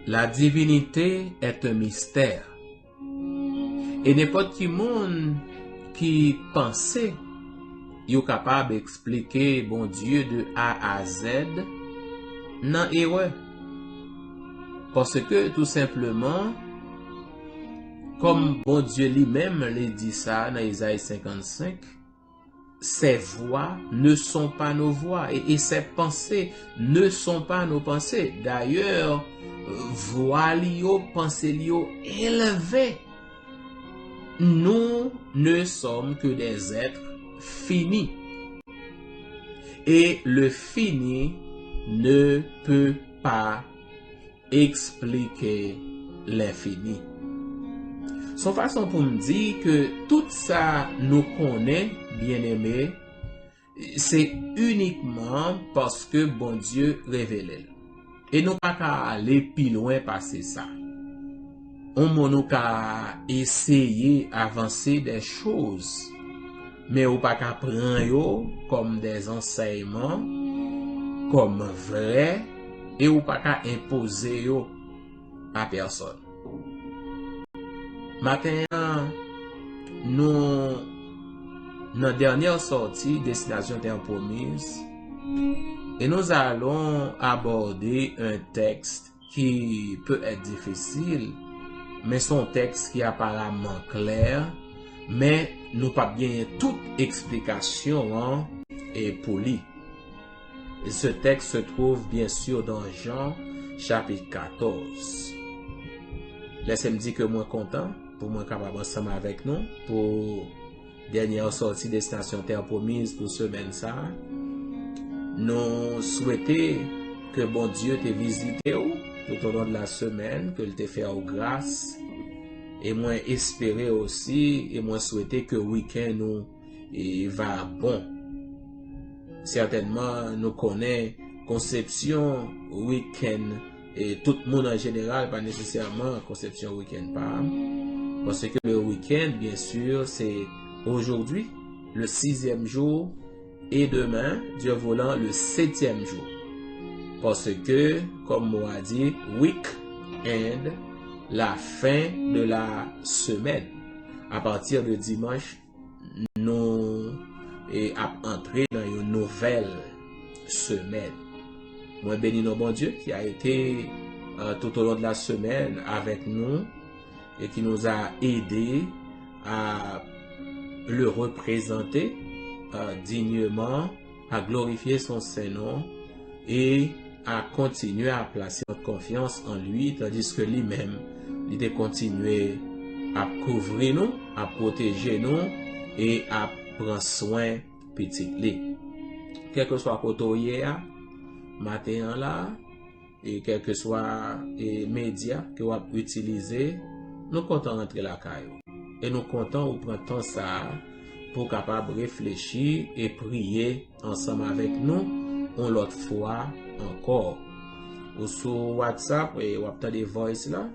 La divinité est un mystère. Et n'importe qui monde qui pensait, il est capable d'expliquer bon Dieu de A à Z, non erreur. Parce que tout simplement, comme bon Dieu lui-même l'a dit ça dans Isaïe 55, ses voix ne sont pas nos voix et ses pensées ne sont pas nos pensées. D'ailleurs, voix lio, pensées lio élevées. Nous ne sommes que des êtres finis. Et le fini ne peut pas expliquer l'infini. Son façon pour me dire que tout ça nous connaît, bien-aimé, c'est uniquement parce que bon Dieu révèle. Et nous pas qu'à aller plus loin passer ça. On nous qu'à essayer avancer des choses, mais on pas qu'à prendre yo comme des enseignements, comme vrai, et on pas qu'à imposer yo à personne. Maintenant, nous, notre dernière sortie, Destination Terre Promise, et nous allons aborder un texte qui peut être difficile, mais son texte qui est apparemment clair, mais nous pas bien toute explication et polie. Et ce texte se trouve bien sûr dans Jean chapitre 14. Laissez-moi dire que moi content pour moi capable ensemble avec nous pour dernière sortie Destination Terre Promise pour semaine ça. Nous souhaitons que bon Dieu te visite tout au long de la semaine, que te fait grâce. Et moi espérer aussi, et moi souhaiter que le week-end nous va bon. Certainement, nous connaissons conception week-end, et tout le monde en général, pas nécessairement conception week-end pas. Parce que le week-end, bien sûr, c'est aujourd'hui, le 6e jour, et demain, Dieu voulant, le 7e jour. Parce que, comme moi a dit, week-end, la fin de la semaine. À partir de dimanche, nous avons entré dans une nouvelle semaine. Moi, bénis nos bon Dieu qui a été tout au long de la semaine avec nous et qui nous a aidés à le représenter dignement, à glorifier son Saint-Nom et à continuer à placer notre confiance en lui, tandis que lui-même, il a continué à couvrir nous, à protéger nous et à prendre soin petit lui. Quel que soit côté matin là, et quel que soit les médias que vous utilisez, nous comptons rentrer la caillou. Et nous comptons prendre temps ça pour capable réfléchir et prier ensemble avec nous une autre fois encore. Ou sur WhatsApp, et ou avez des voice là,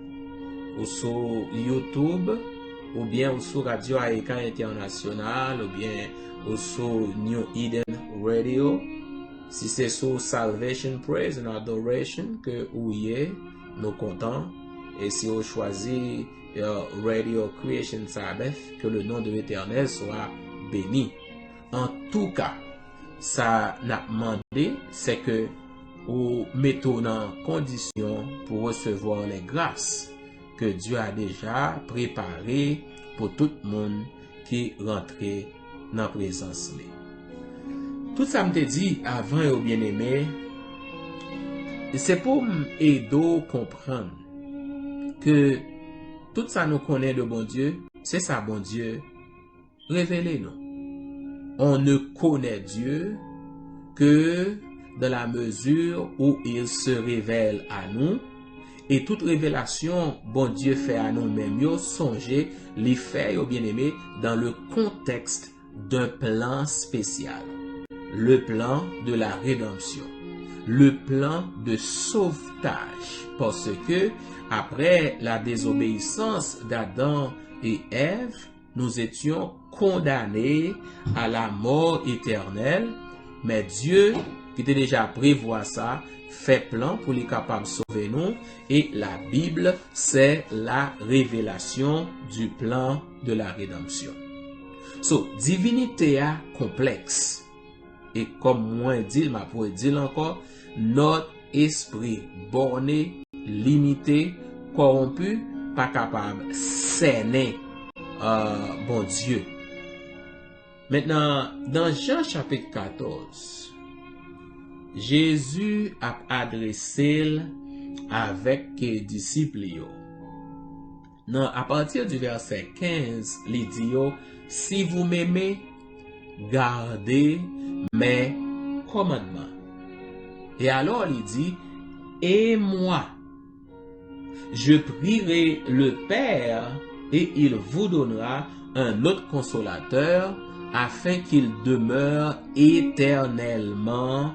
ou sur YouTube, ou bien ou sur Radio Aïka International, ou bien ou sur New Eden Radio. Si c'est sur Salvation Praise and Adoration que vous y êtes, nous comptons. Et si vous choisissez Radio Creation Sabbath, que le nom de l'Éternel soit béni. En tout cas, ça n'a demandé, c'est que vous mettez en condition pour recevoir les grâces que Dieu a déjà préparées pour tout le monde qui rentre dans la présence. Tout ça me dit avant et au bien-aimé, c'est pour m'aider à comprendre que tout ça nous connaît de bon Dieu, c'est ça bon Dieu, révélez-nous. On ne connaît Dieu que dans la mesure où il se révèle à nous, et toute révélation bon Dieu fait à nous-mêmes, songez, les fait au bien-aimé dans le contexte d'un plan spécial. Le plan de la rédemption, le plan de sauvetage, parce que après la désobéissance d'Adam et Ève, nous étions condamnés à la mort éternelle, mais Dieu, qui était déjà prévoit ça, fait plan pour les capables de sauver nous et la Bible c'est la révélation du plan de la rédemption. So, divinité a complexe et comme moi dit, m'a pour dire encore, notre esprit borné, limité, corrompu, pas capable cerner bon Dieu. Maintenant, dans Jean chapitre 14, Jésus a adressé avec les disciples. Non, à partir du verset 15, il dit, si vous m'aimez, gardez mes commandements. Et alors il dit, et moi, je prierai le Père et il vous donnera un autre consolateur afin qu'il demeure éternellement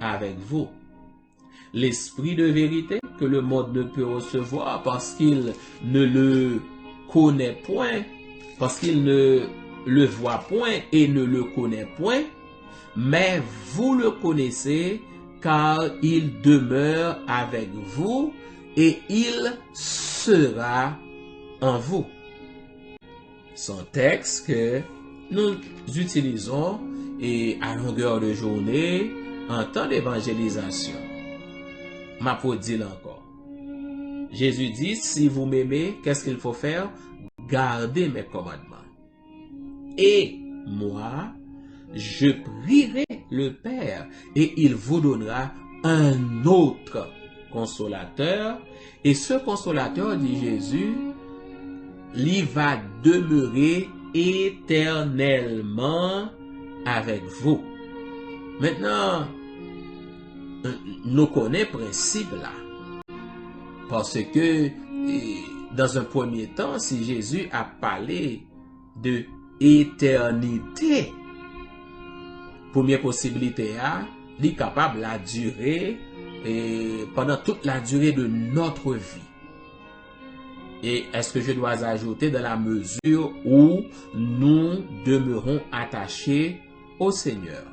avec vous. L'esprit de vérité que le monde ne peut recevoir parce qu'il ne le connaît point, parce qu'il ne le voit point et ne le connaît point, mais vous le connaissez car il demeure avec vous et il sera en vous. Son texte que nous utilisons et à longueur de journée en temps d'évangélisation. Ma pour dire encore. Jésus dit, si vous m'aimez, qu'est-ce qu'il faut faire? Gardez mes commandements. Et moi, je prierai le Père et il vous donnera un autre consolateur. Et ce consolateur, dit Jésus, il va demeurer éternellement avec vous. Maintenant, nous connaissons le principe là. Parce que, dans un premier temps, si Jésus a parlé de éternité, première possibilité, il est capable de durer pendant toute la durée de notre vie. Et est-ce que je dois ajouter dans la mesure où nous demeurons attachés au Seigneur?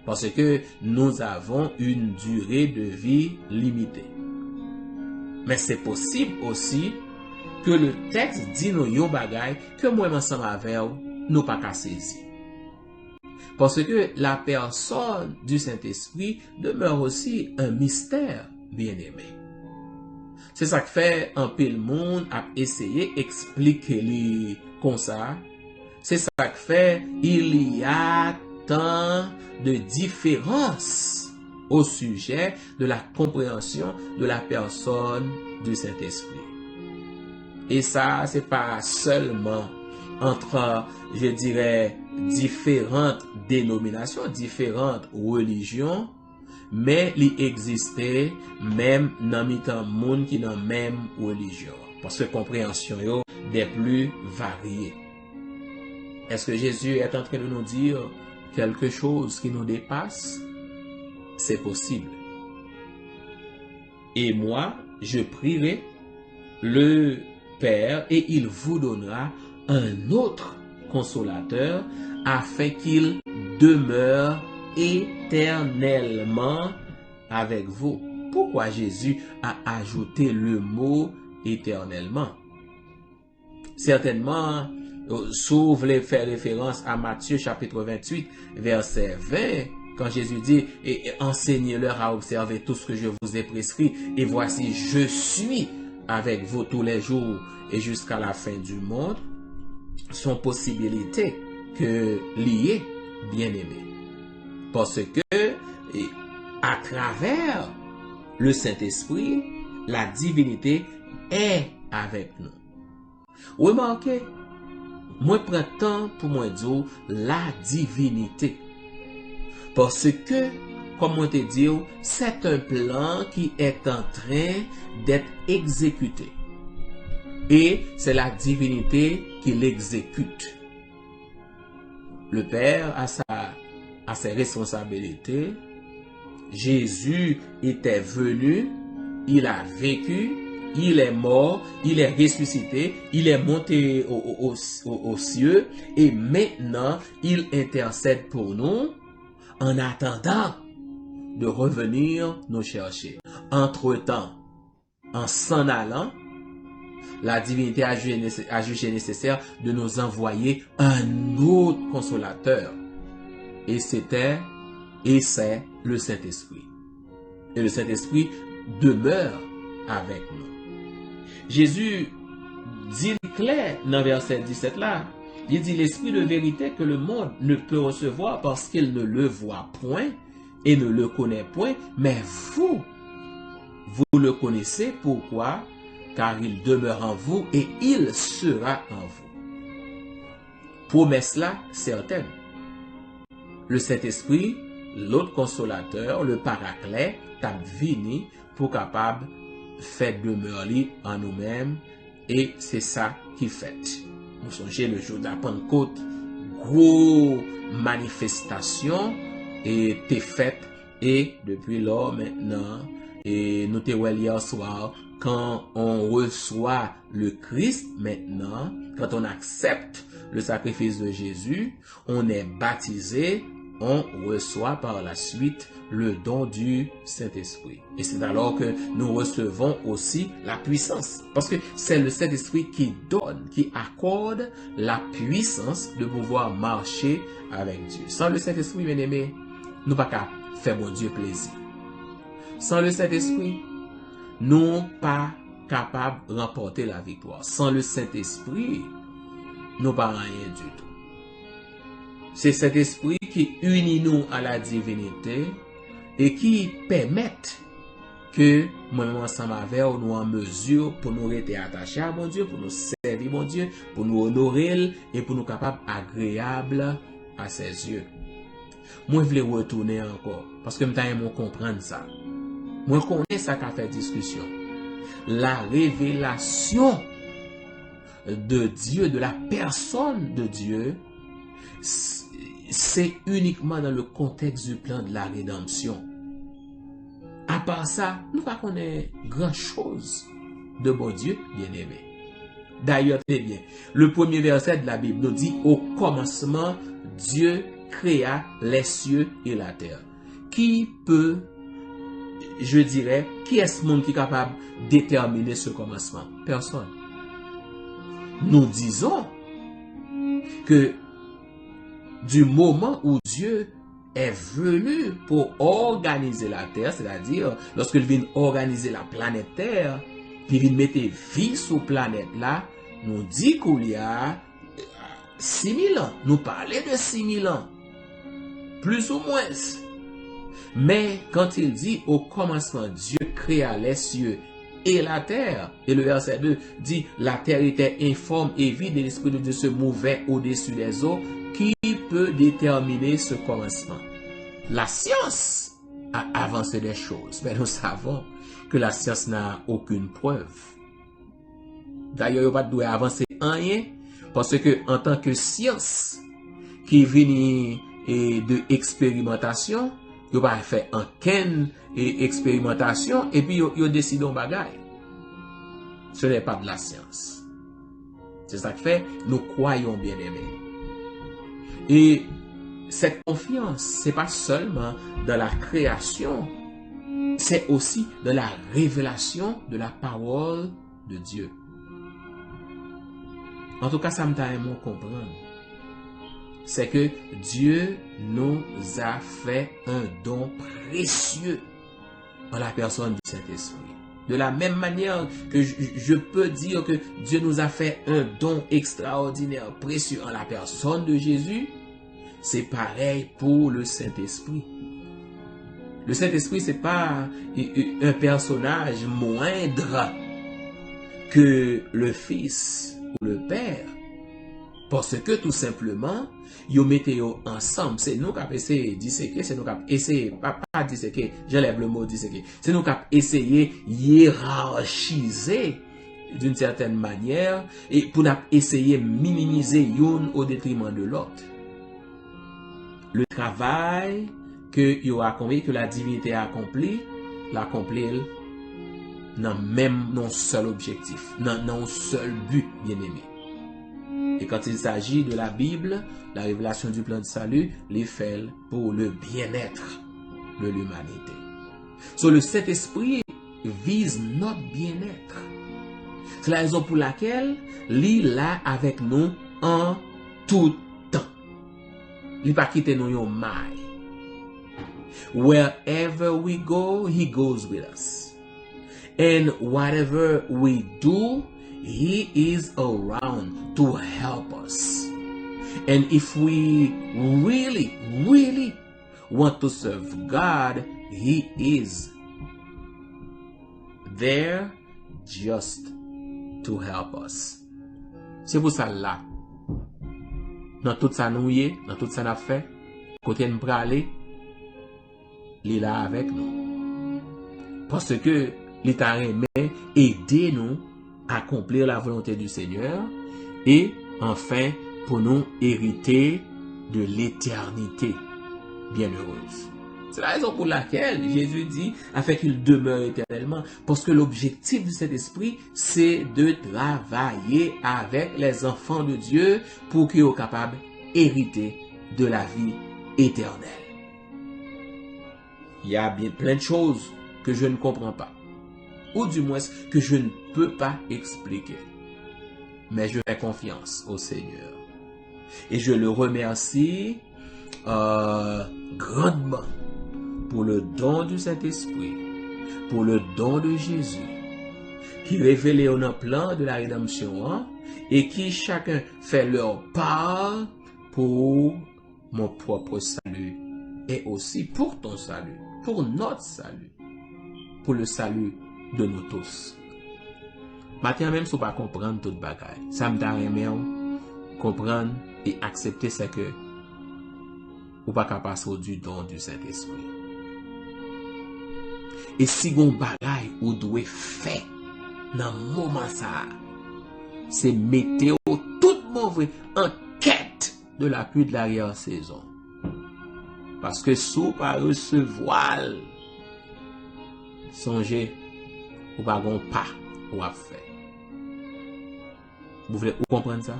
Parce que nous avons une durée de vie limitée. Mais c'est possible aussi que le texte dit nous yon bagay que moi ensemble avec nous pas qu'à saisir. Parce que la personne du Saint-Esprit demeure aussi un mystère bien-aimé. C'est ça que fait un peu le monde a essayé d'expliquer les comme ça. C'est ça que fait il y a tant de différences au sujet de la compréhension de la personne du Saint-Esprit. Et ça, c'est pas seulement entre, je dirais, différentes dénominations, différentes religions, mais il existait même dans mitan monde qui dans même religion. Parce que compréhension yo des plus variées. Est-ce que Jésus est en train de nous dire quelque chose qui nous dépasse? C'est possible. Et moi, je prierai le Père et il vous donnera un autre consolateur afin qu'il demeure éternellement avec vous. Pourquoi Jésus a ajouté le mot éternellement? Certainement, si vous voulez faire référence à Matthieu chapitre 28, verset 20, quand Jésus dit, et enseignez-leur à observer tout ce que je vous ai prescrit, et voici, je suis avec vous tous les jours et jusqu'à la fin du monde, sont possibilités que liées, bien aimé. Parce que, à travers le Saint-Esprit, la divinité est avec nous. Remarquez, moi prends temps pour moi dire la divinité. Parce que, comme on te dit, c'est un plan qui est en train d'être exécuté. Et c'est la divinité qui l'exécute. Le Père a ses responsabilités. Jésus était venu, il a vécu, il est mort, il est ressuscité, il est monté aux cieux et maintenant il intercède pour nous en attendant de revenir nous chercher. Entre-temps, en s'en allant, la divinité a jugé nécessaire de nous envoyer un autre consolateur. Et c'est le Saint-Esprit. Et le Saint-Esprit demeure avec nous. Jésus dit clair dans verset 17 là, il dit l'Esprit de vérité que le monde ne peut recevoir parce qu'il ne le voit point et ne le connaît point, mais vous le connaissez. Pourquoi? Car il demeure en vous et il sera en vous. Promesse là certaine. Le Saint-Esprit, l'autre consolateur, le paraclet, t'a vini pour capable faire demeurer en nous-mêmes, et c'est ça qui fait. Nous songez le jour de la Pentecôte, gros manifestation et t'es faite, et depuis là maintenant, et nous t'es hier soir, quand on reçoit le Christ maintenant, quand on accepte le sacrifice de Jésus, on est baptisé, on reçoit par la suite le don du Saint-Esprit. Et c'est alors que nous recevons aussi la puissance. Parce que c'est le Saint-Esprit qui donne, qui accorde la puissance de pouvoir marcher avec Dieu. Sans le Saint-Esprit, bien aimé, nous ne pouvons pas faire mon Dieu plaisir. Sans le Saint-Esprit, nous ne sommes pas capables de remporter la victoire. Sans le Saint-Esprit, nous ne pas rien du tout. C'est cet esprit qui unit nous à la divinité et qui permet que moi ensemble avec nous en mesure pour nous rester attachés à mon Dieu, pour nous servir mon Dieu, pour nous honorer et pour nous capables agréables à ses yeux. Moi je voulais retourner encore parce que je veux comprendre ça. Moi je connais ça qu'a fait discussion. La révélation de Dieu, de la personne de Dieu, c'est uniquement dans le contexte du plan de la rédemption. À part ça, nous ne connaissons pas grand chose de bon Dieu bien-aimé. D'ailleurs, très bien, le premier verset de la Bible nous dit, au commencement, Dieu créa les cieux et la terre. Qui peut, je dirais, qui est ce monde qui est capable de déterminer ce commencement? Personne. Nous disons que du moment où Dieu est venu pour organiser la terre, c'est-à-dire lorsqu'il vient organiser la planète Terre, puis il vient mettre vie sur la planète là, nous dit qu'il y a 6000 ans. Nous parlons de 6000 ans. Plus ou moins. Mais quand il dit au commencement, Dieu créa les cieux et la terre, et le verset 2 dit, la terre était informe et vide et l'Esprit de Dieu se mouvait au-dessus des eaux. Qui peut déterminer ce commencement? La science a avancé des choses, mais nous savons que la science n'a aucune preuve. D'ailleurs, il n'y a pas de avancer rien, parce que en tant que science qui vient de expérimentation, il va faire aucune expérimentation et puis il décide un bagaille. Ce n'est pas de la science. C'est ça qui fait, nous croyons bien aimés. Et cette confiance, c'est pas seulement dans la création, c'est aussi dans la révélation de la parole de Dieu. En tout cas, ça me t'a comprendre. C'est que Dieu nous a fait un don précieux en la personne du Saint-Esprit. De la même manière que je peux dire que Dieu nous a fait un don extraordinaire, précieux en la personne de Jésus, c'est pareil pour le Saint-Esprit. Le Saint-Esprit, c'est pas un personnage moindre que le Fils ou le Père. Parce que tout simplement, yo mettez yo ensemble. C'est nous qui avons essayé de disséquer, c'est nous qui avons essayé, pas disséquer, j'enlève le mot disséquer. C'est nous qui avons essayé de hiérarchiser d'une certaine manière et pour essayer de minimiser une au détriment de l'autre. Le travail que yo accompli, que la divinité a accompli, l'accomplir dans même non seul objectif, non seul but, bien aimé. Et quand il s'agit de la Bible, la révélation du plan de salut, les fait pour le bien-être de l'humanité. So, le Saint-Esprit vise notre bien-être. C'est la raison pour laquelle il est là avec nous en tout temps. Il pas quitter nous yon maille. Wherever we go, he goes with us. And whatever we do, he is around to help us. And if we really want to serve God, he is there just to help us. C'est pour ça là, dans tout ça nous y est, dans tout ça nous fait, côté nous aller, il est là avec nous. Parce que l'État aimé aider nous à accomplir la volonté du Seigneur et enfin pour nous hériter de l'éternité bienheureuse. C'est la raison pour laquelle Jésus dit afin qu'il demeure éternellement. Parce que l'objectif de cet esprit, c'est de travailler avec les enfants de Dieu pour qu'ils soient capables d'hériter de la vie éternelle. Il y a bien plein de choses que je ne comprends pas. Ou du moins que je ne peux pas expliquer. Mais je fais confiance au Seigneur. Et je le remercie grandement pour le don du Saint-Esprit, pour le don de Jésus, qui révèle un plan de la rédemption et qui chacun fait leur part pour mon propre salut et aussi pour ton salut, pour notre salut, pour le salut de nous tous. Maintenant même si vous ne comprenez pas comprendre toute bagaille, ça me donne comprendre et accepter c'est que ou pas capable du don du Saint-Esprit. Et si gon bagay ou doit faire dans moment ça, c'est mettre tout mauvais en quête de la pluie de l'arrière-saison. Parce que sous pas recevoir, songez ou pas gon pas ou à faire. Vous voulez comprendre ça?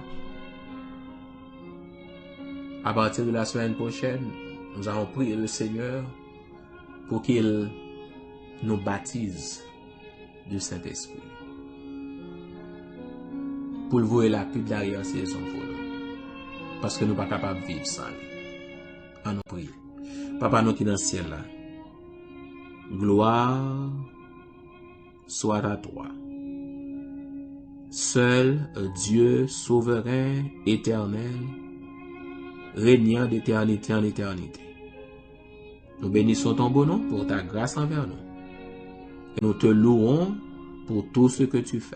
À partir de la semaine prochaine, nous allons prier le Seigneur pour qu'il nous baptise du Saint-Esprit. Pour le voir la pluie de l'arrière-saison pour nous. Parce que nous ne sommes pas capables de vivre sans lui. À nous prier. Papa, nous qui dans le ciel là. Gloire soit à toi. Seul Dieu souverain, éternel, régnant d'éternité en éternité. Nous bénissons ton beau nom pour ta grâce envers nous. Et nous te louons pour tout ce que tu fais.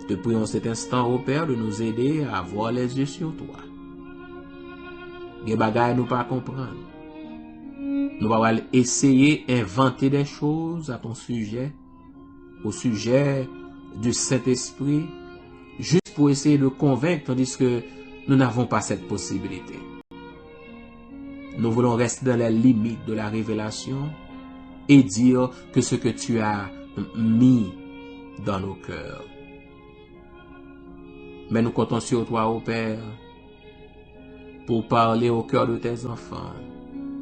Te prions cet instant, ô Père, de nous aider à avoir les yeux sur toi. Des bagailles nous pas comprendre. Nous allons essayer d'inventer des choses à ton sujet, au sujet du Saint-Esprit, juste pour essayer de convaincre, tandis que nous n'avons pas cette possibilité. Nous voulons rester dans les limites de la révélation et dire que ce que tu as mis dans nos cœurs. Mais nous comptons sur toi, ô Père, pour parler au cœur de tes enfants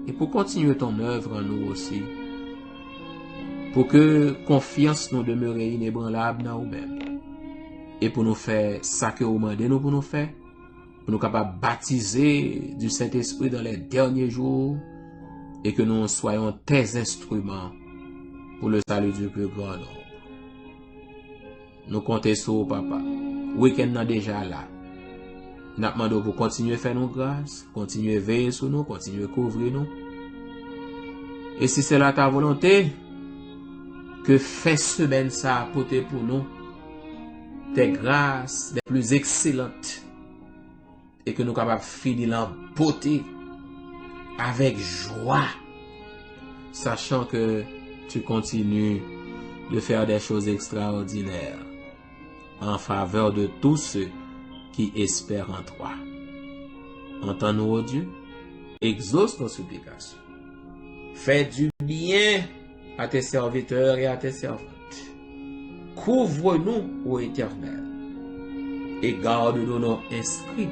et pour continuer ton œuvre en nous aussi. Pour que confiance nous demeure inébranlable dans nous-mêmes. Et pour nous faire ça que vous demandez nous pour nous faire, pour nous capables baptiser du Saint-Esprit dans les derniers jours et que nous soyons tes instruments pour le salut du plus grand nombre. Nous comptons sur Papa. Week-end est déjà là. Nous demandons pour continuer à faire nos grâces, continuer à veiller sur nous, continuer à couvrir nous. Et si c'est là ta volonté, que fait semaine ça apporter pour nous tes grâces les plus excellentes et que nous capables de finir en beauté avec joie, sachant que tu continues de faire des choses extraordinaires en faveur de tous ceux qui espèrent en toi. Entends-nous, ô Dieu, exauce nos supplications. Fais du bien à tes serviteurs et à tes servantes. Couvre-nous, ô Éternel, et garde-nous nos inscrits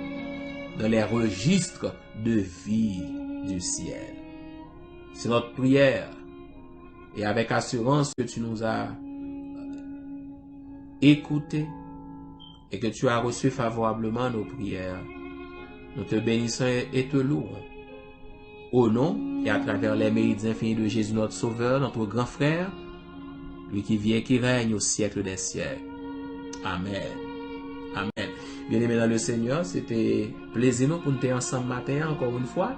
dans les registres de vie du ciel. C'est notre prière. Et avec assurance que tu nous as écoutés et que tu as reçu favorablement nos prières, nous te bénissons et te louons. Au nom et à travers les mérites infinis de Jésus notre Sauveur, notre grand frère, lui qui vient et qui règne au siècle des siècles. Amen. Amen. Bien-aimés dans le Seigneur, c'était plaisir pour nous être ensemble matin encore une fois.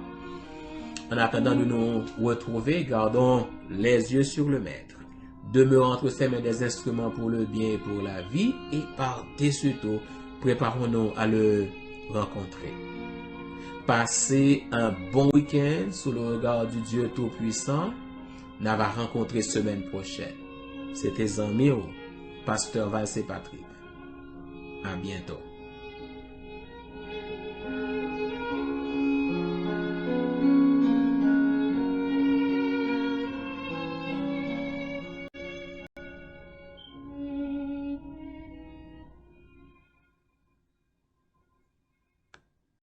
En attendant de nous retrouver, gardons les yeux sur le Maître. Demeurons entre ses mains des instruments pour le bien et pour la vie. Et par-dessus tout, préparons-nous à le rencontrer. Passez un bon week-end sous le regard du Dieu Tout-Puissant. Nous va rencontrer semaine prochaine. C'était Zanmiro, pasteur Valse Patrick. À bientôt.